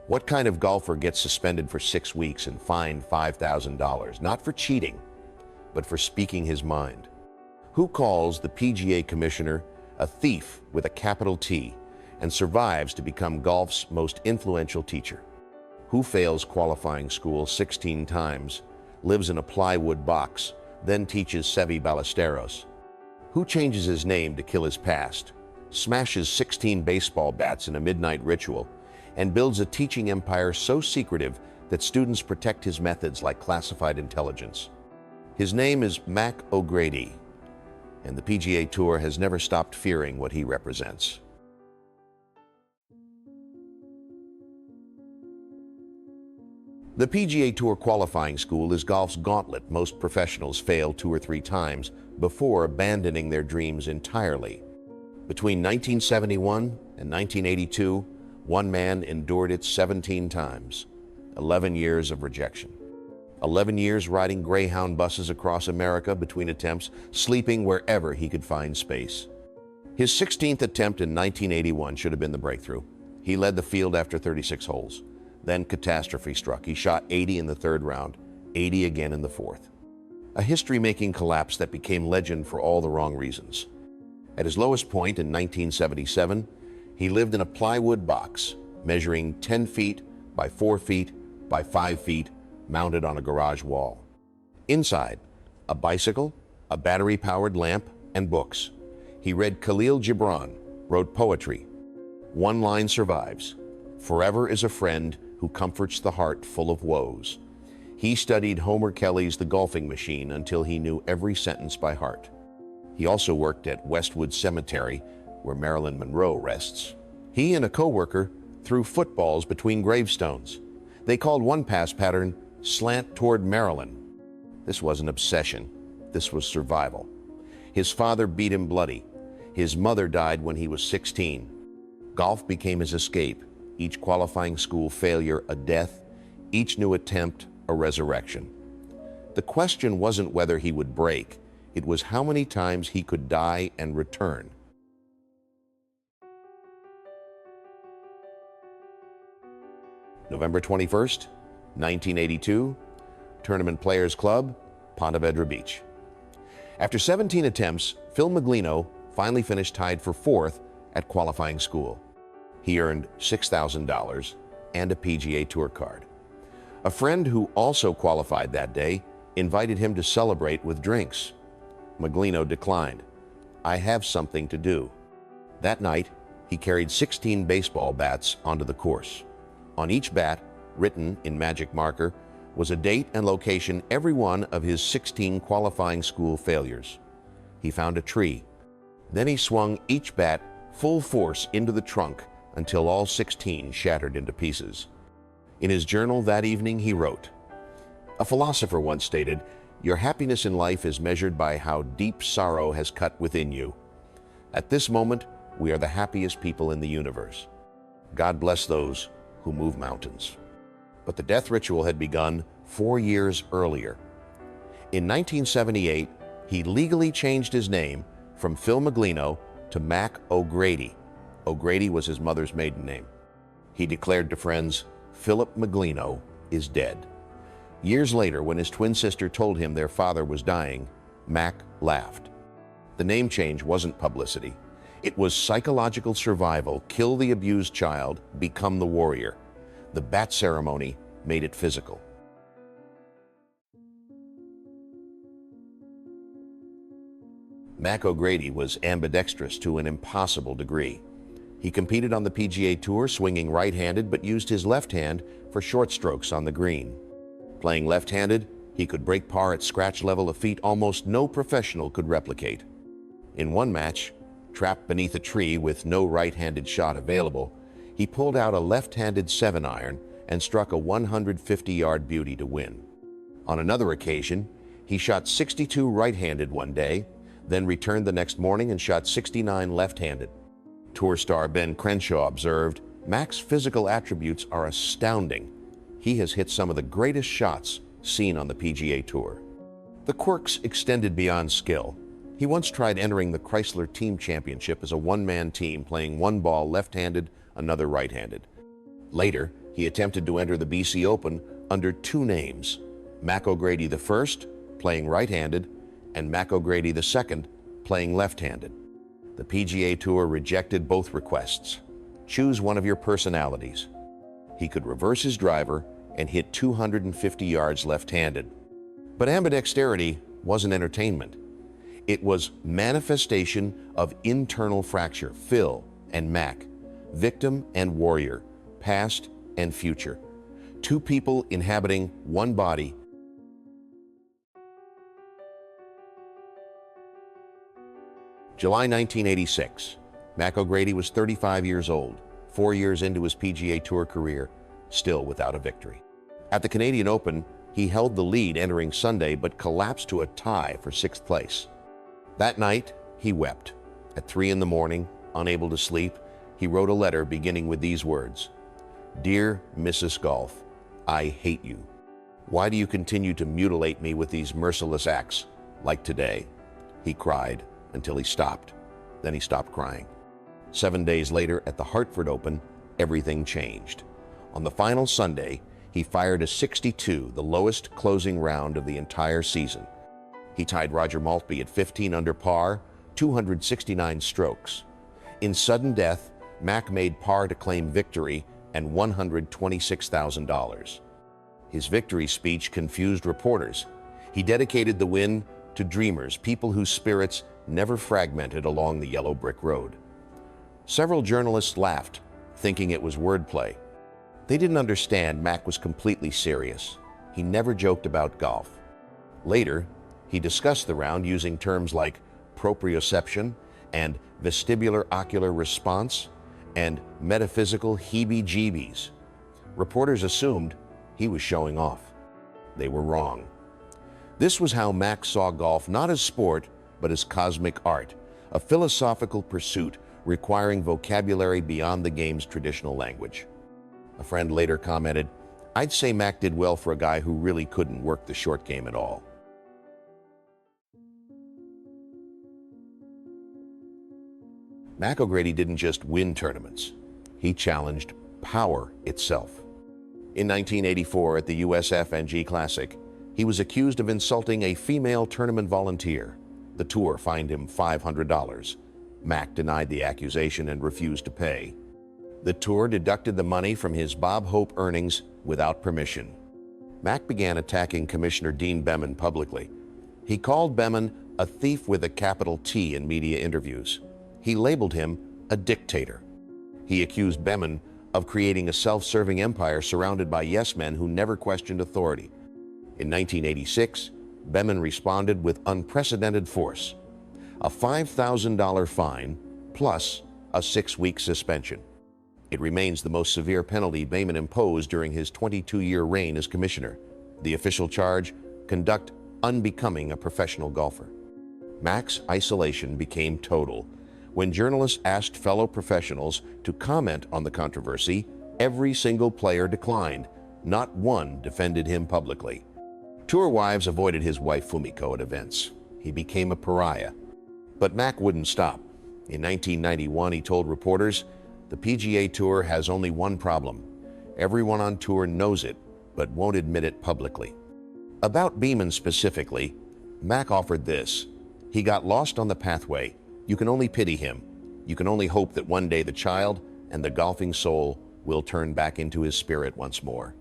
What kind of golfer gets suspended for 6 weeks and fined $5,000, not for cheating, but for speaking his mind? Who calls the PGA commissioner a thief with a capital T and survives to become golf's most influential teacher? Who fails qualifying school 16 times, lives in a plywood box, then teaches Seve Ballesteros? Who changes his name to kill his past, smashes 16 baseball bats in a midnight ritual, and builds a teaching empire so secretive that students protect his methods like classified intelligence? His name is Mac O'Grady, and the PGA Tour has never stopped fearing what he represents. The PGA Tour qualifying school is golf's gauntlet most professionals fail 2 or 3 times before abandoning their dreams entirely. Between 1971 and 1982, one man endured it 17 times, 11 years of rejection. 11 years riding Greyhound buses across America between attempts, sleeping wherever he could find space. His 16th attempt in 1981 should have been the breakthrough. He led the field after 36 holes. Then catastrophe struck. He shot 80 in the 3rd round, 80 again in the 4th. A history-making collapse that became legend for all the wrong reasons. At his lowest point in 1977, he lived in a plywood box measuring 10 feet by 4 feet by 5 feet, mounted on a garage wall. Inside, a bicycle, a battery-powered lamp, and books. He read Khalil Gibran, wrote poetry. One line survives: "Forever is a friend who comforts the heart full of woes." He studied Homer Kelly's The Golfing Machine until he knew every sentence by heart. He also worked at Westwood Cemetery, where Marilyn Monroe rests. He and a coworker threw footballs between gravestones. They called one pass pattern "slant toward Marilyn." This wasn't obsession. This was survival. His father beat him bloody. His mother died when he was 16. Golf became his escape. Each qualifying school failure a death, each new attempt a resurrection. The question wasn't whether he would break. It was how many times he could die and return. November 21st, 1982, Tournament Players Club, Ponte Vedra Beach. After 17 attempts, Phil Maglino finally finished tied for 4th at qualifying school. He earned $6,000 and a PGA Tour card. A friend who also qualified that day invited him to celebrate with drinks. Maglino declined. "I have something to do." That night, he carried 16 baseball bats onto the course. On each bat, written in magic marker, was a date and location every one of his 16 qualifying school failures. He found a tree. Then he swung each bat full force into the trunk until all 16 shattered into pieces. In his journal that evening, he wrote, "A philosopher once stated, 'Your happiness in life is measured by how deep sorrow has cut within you.' At this moment, we are the happiest people in the universe. God bless those who move mountains." But the death ritual had begun 4 years earlier. In 1978, he legally changed his name from Phil Maglino to Mac O'Grady. O'Grady was his mother's maiden name. He declared to friends, "Philip Maglino is dead." Years later, when his twin sister told him their father was dying, Mac laughed. The name change wasn't publicity. It was psychological survival. Kill the abused child, become the warrior. The bat ceremony made it physical. Mac O'Grady was ambidextrous to an impossible degree. He competed on the PGA Tour swinging right-handed but used his left hand for short strokes on the green. Playing left-handed, he could break par at scratch level, a feat almost no professional could replicate. In one match, trapped beneath a tree with no right-handed shot available, he pulled out a left-handed 7-iron and struck a 150-yard beauty to win. On another occasion, he shot 62 right-handed one day, then returned the next morning and shot 69 left-handed. Tour star Ben Crenshaw observed, "Mac's physical attributes are astounding. He has hit some of the greatest shots seen on the PGA Tour." The quirks extended beyond skill. He once tried entering the Chrysler Team Championship as a one-man team playing one ball left-handed, another right-handed. Later, He attempted to enter the BC Open under two names, Mac O'Grady I, playing right-handed, and Mac O'Grady II, playing left-handed. The PGA Tour rejected both requests. Choose one of your personalities. He could reverse his driver and hit 250 yards left-handed. But ambidexterity wasn't entertainment. It was manifestation of internal fracture, Phil and Mac, victim and warrior, past and future. Two people inhabiting one body. July 1986. Mac O'Grady was 35 years old, 4 years into his PGA Tour career, still without a victory. At the Canadian Open, he held the lead entering Sunday but collapsed to a tie for 6th place. That night, he wept. At 3 in the morning, unable to sleep, he wrote a letter beginning with these words: "Dear Mrs. Golf, I hate you. Why do you continue to mutilate me with these merciless acts, like today?" He cried until he stopped. Then he stopped crying. 7 days later, at the Hartford Open, everything changed. On the final Sunday, he fired a 62, the lowest closing round of the entire season. He tied Roger Maltby at 15 under par, 269 strokes. In sudden death, Mac made par to claim victory and $126,000. His victory speech confused reporters. He dedicated the win to dreamers, people whose spirits never fragmented along the yellow brick road. Several journalists laughed, thinking it was wordplay. They didn't understand Mac was completely serious. He never joked about golf. Later, he discussed the round using terms like proprioception and vestibular ocular response and metaphysical heebie-jeebies. Reporters assumed he was showing off. They were wrong. This was how Mac saw golf not as sport, but as cosmic art, a philosophical pursuit requiring vocabulary beyond the game's traditional language. A friend later commented, "I'd say Mac did well for a guy who really couldn't work the short game at all." Mac O'Grady didn't just win tournaments. He challenged power itself. In 1984 at the USFNG Classic, he was accused of insulting a female tournament volunteer. The tour fined him $500. Mac denied the accusation and refused to pay. The tour deducted the money from his Bob Hope earnings without permission. Mac began attacking Commissioner Dean Beman publicly. He called Beman a thief with a capital T in media interviews. He labeled him a dictator. He accused Beman of creating a self-serving empire surrounded by yes-men who never questioned authority. In 1986, Beman responded with unprecedented force: a $5,000 fine plus a 6-week suspension. It remains the most severe penalty Beman imposed during his 22-year reign as commissioner. The official charge: conduct unbecoming a professional golfer. Mac's isolation became total. When journalists asked fellow professionals to comment on the controversy, every single player declined. Not one defended him publicly. Tour wives avoided his wife Fumiko at events. He became a pariah. But Mac wouldn't stop. In 1991, he told reporters, "The PGA Tour has only one problem. Everyone on tour knows it, but won't admit it publicly." About Beman specifically, Mac offered this: "He got lost on the pathway. You can only pity him. You can only hope that one day the child and the golfing soul will turn back into his spirit once more."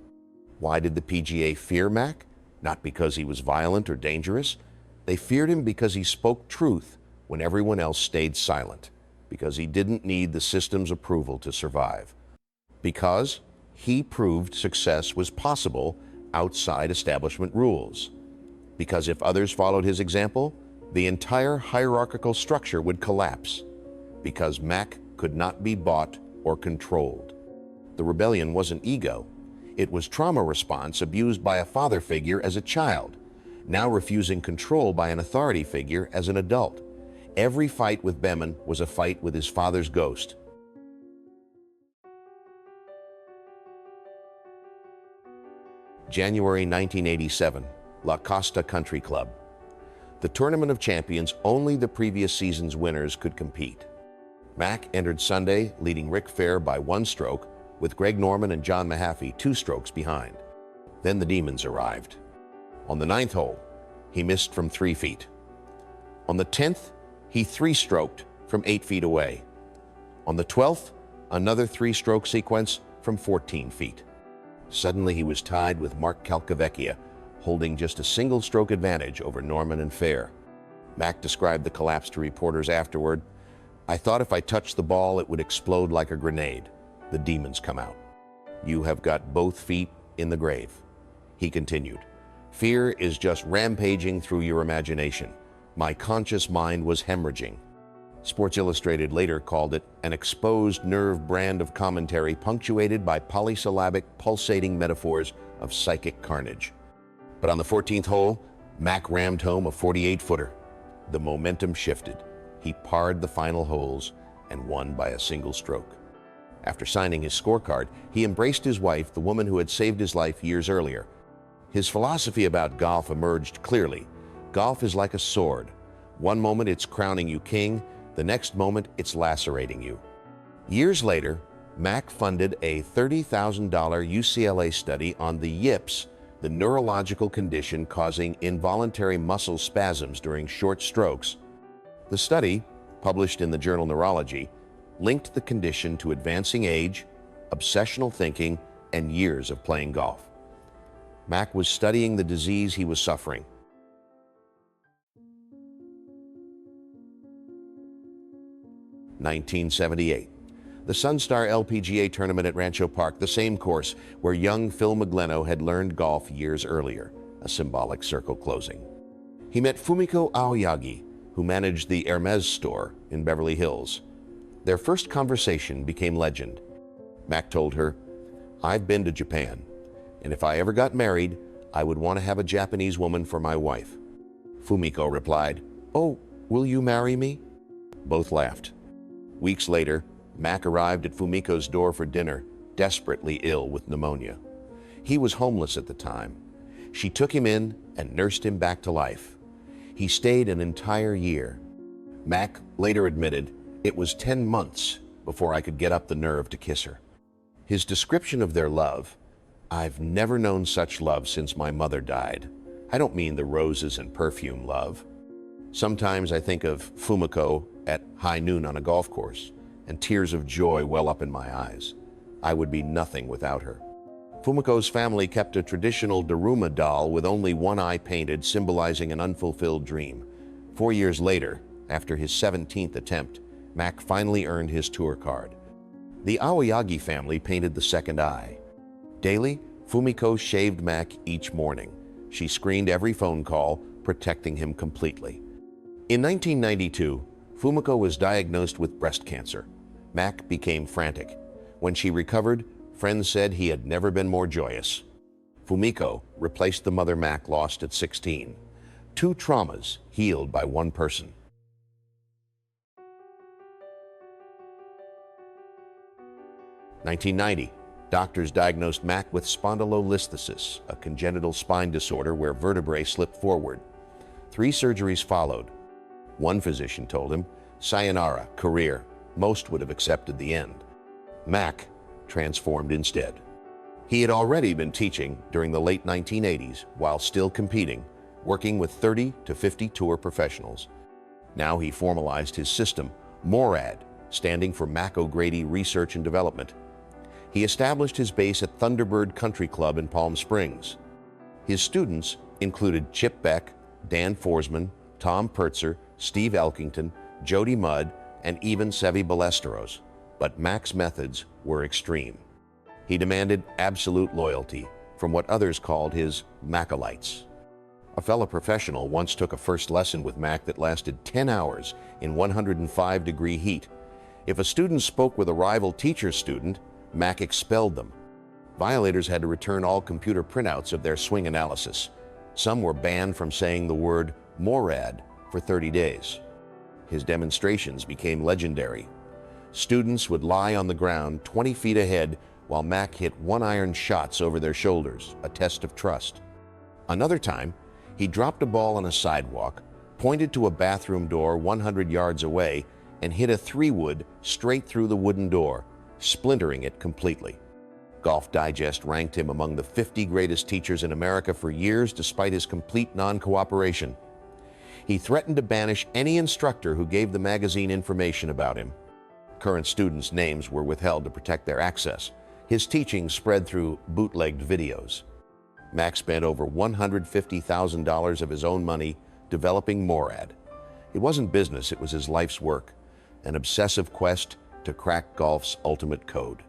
Why did the PGA fear Mac? Not because he was violent or dangerous. They feared him because he spoke truth when everyone else stayed silent, because he didn't need the system's approval to survive, because he proved success was possible outside establishment rules, because if others followed his example, the entire hierarchical structure would collapse, because Mac could not be bought or controlled. The rebellion wasn't ego. It was trauma response abused by a father figure as a child, now refusing control by an authority figure as an adult. Every fight with Beman was a fight with his father's ghost. January 1987, La Costa Country Club. The Tournament of Champions, only the previous season's winners could compete. Mac entered Sunday leading Ric Flair by 1 stroke with Greg Norman and John Mahaffey 2 strokes behind. Then the Demons arrived. On the 9th hole, he missed from 3 feet. On the 10th, he 3-stroked from 8 feet away. On the 12th, another 3-stroke sequence from 14 feet. Suddenly he was tied with Mark Calcavecchia, holding just a single-stroke advantage over Norman and Fair. Mac described the collapse to reporters afterward. "I thought if I touched the ball, it would explode like a grenade. The demons come out. You have got both feet in the grave." He continued, "Fear is just rampaging through your imagination. My conscious mind was hemorrhaging." Sports Illustrated later called it an exposed nerve brand of commentary punctuated by polysyllabic, pulsating metaphors of psychic carnage. But on the 14th hole, Mac rammed home a 48-footer. The momentum shifted. He parred the final holes and won by a single stroke. After signing his scorecard, he embraced his wife, the woman who had saved his life years earlier. His philosophy about golf emerged clearly. Golf is like a sword. One moment it's crowning you king, the next moment it's lacerating you. Years later, Mac funded a $30,000 UCLA study on the yips, the neurological condition causing involuntary muscle spasms during short strokes. The study, published in the journal Neurology, linked the condition to advancing age, obsessional thinking, and years of playing golf. Mac was studying the disease he was suffering. (1978). The Sunstar LPGA tournament at Rancho Park, the same course where young Phil McGleno had learned golf years earlier, a symbolic circle closing. He met Fumiko Aoyagi, who managed the Hermes store in Beverly Hills. Their first conversation became legend. Mac told her, "I've been to Japan, and if I ever got married, I would want to have a Japanese woman for my wife." Fumiko replied, "Oh, will you marry me?" Both laughed. Weeks later, Mac arrived at Fumiko's door for dinner, desperately ill with pneumonia. He was homeless at the time. She took him in and nursed him back to life. He stayed an entire year. Mac later admitted, "It was 10 months before I could get up the nerve to kiss her." His description of their love, "I've never known such love since my mother died. I don't mean the roses and perfume love. Sometimes I think of Fumiko at high noon on a golf course, and tears of joy well up in my eyes. I would be nothing without her." Fumiko's family kept a traditional Daruma doll with only one eye painted, symbolizing an unfulfilled dream. 4 years later, after his 17th attempt, Mac finally earned his tour card. The Aoyagi family painted the second eye. Daily, Fumiko shaved Mac each morning. She screened every phone call, protecting him completely. In 1992, Fumiko was diagnosed with breast cancer. Mac became frantic. When she recovered, friends said he had never been more joyous. Fumiko replaced the mother Mac lost at 16. 2 traumas healed by one person. (1990). Doctors diagnosed Mac with spondylolisthesis, a congenital spine disorder where vertebrae slip forward. 3 surgeries followed. One physician told him, "Sayonara, career." Most would have accepted the end. Mac transformed instead. He had already been teaching during the late 1980s while still competing, working with 30 to 50 tour professionals. Now he formalized his system, MORAD, standing for Mac O'Grady Research and Development. He established his base at Thunderbird Country Club in Palm Springs. His students included Chip Beck, Dan Forsman, Tom Pertzer, Steve Elkington, Jody Mudd, and even Seve Ballesteros. But Mac's methods were extreme. He demanded absolute loyalty from what others called his Macolites. A fellow professional once took a first lesson with Mac that lasted 10 hours in 105-degree heat. If a student spoke with a rival teacher's student, Mac expelled them. Violators had to return all computer printouts of their swing analysis. Some were banned from saying the word MORAD for 30 days. His demonstrations became legendary. Students would lie on the ground 20 feet ahead while Mac hit one-iron shots over their shoulders, a test of trust. Another time, he dropped a ball on a sidewalk, pointed to a bathroom door 100 yards away, and hit a 3-wood straight through the wooden door, splintering it completely. Golf Digest ranked him among the 50 greatest teachers in America for years, despite his complete non-cooperation. He threatened to banish any instructor who gave the magazine information about him. Current students' names were withheld to protect their access. His teachings spread through bootlegged videos. Mac spent over $150,000 of his own money developing MORAD. It wasn't business, it was his life's work, an obsessive quest to crack golf's ultimate code.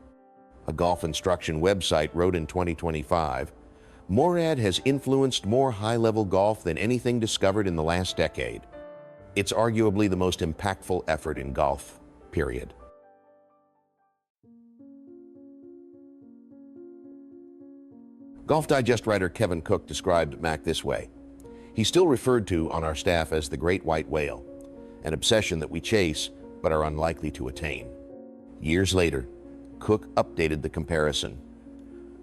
A golf instruction website wrote in 2025, MORAD has influenced more high-level golf than anything discovered in the last decade. It's arguably the most impactful effort in golf, period. Golf Digest writer Kevin Cook described Mac this way. He's still referred to on our staff as the Great White Whale, an obsession that we chase but are unlikely to attain. Years later, Cook updated the comparison.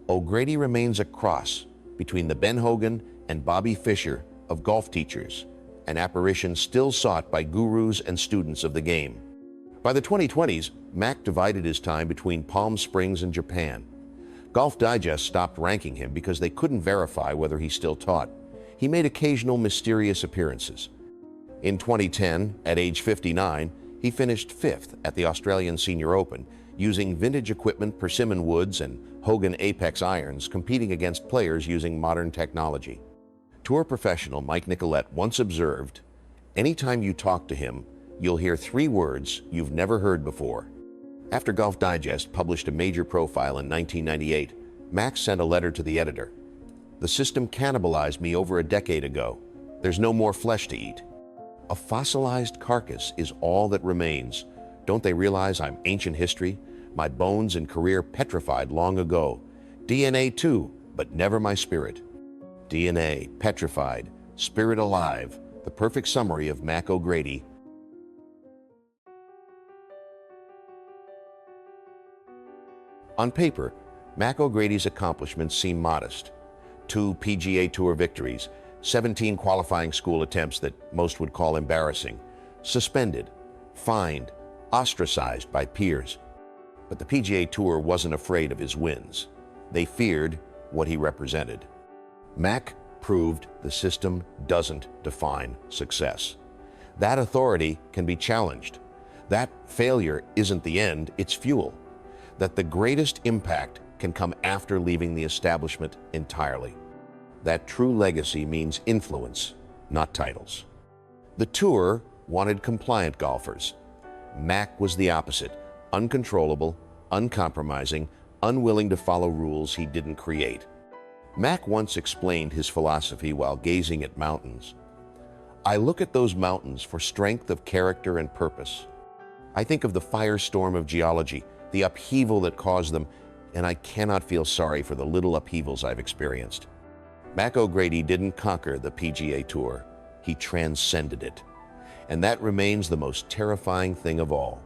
O'Grady remains a cross between the Ben Hogan and Bobby Fischer of golf teachers, an apparition still sought by gurus and students of the game. By the 2020s, Mac divided his time between Palm Springs and Japan. Golf Digest stopped ranking him because they couldn't verify whether he still taught. He made occasional mysterious appearances. In 2010, at age 59, he finished 5th at the Australian Senior Open, using vintage equipment, persimmon woods, and Hogan Apex irons, competing against players using modern technology. Tour professional Mike Nicolette once observed, "Anytime you talk to him, you'll hear 3 words you've never heard before." After Golf Digest published a major profile in 1998, Max sent a letter to the editor. "The system cannibalized me over a decade ago. There's no more flesh to eat. A fossilized carcass is all that remains. Don't they realize I'm ancient history? My bones and career petrified long ago. DNA too, but never my spirit." DNA, petrified, spirit alive, the perfect summary of Mac O'Grady. On paper, Mac O'Grady's accomplishments seem modest. 2 PGA Tour victories, 17 qualifying school attempts that most would call embarrassing, suspended, fined, ostracized by peers. But the PGA Tour wasn't afraid of his wins. They feared what he represented. Mac proved the system doesn't define success. That authority can be challenged. That failure isn't the end, it's fuel. That the greatest impact can come after leaving the establishment entirely. That true legacy means influence, not titles. The Tour wanted compliant golfers. Mac was the opposite, uncontrollable, uncompromising, unwilling to follow rules he didn't create. Mac once explained his philosophy while gazing at mountains. "I look at those mountains for strength of character and purpose. I think of the firestorm of geology, the upheaval that caused them, and I cannot feel sorry for the little upheavals I've experienced." Mac O'Grady didn't conquer the PGA Tour, he transcended it. And that remains the most terrifying thing of all.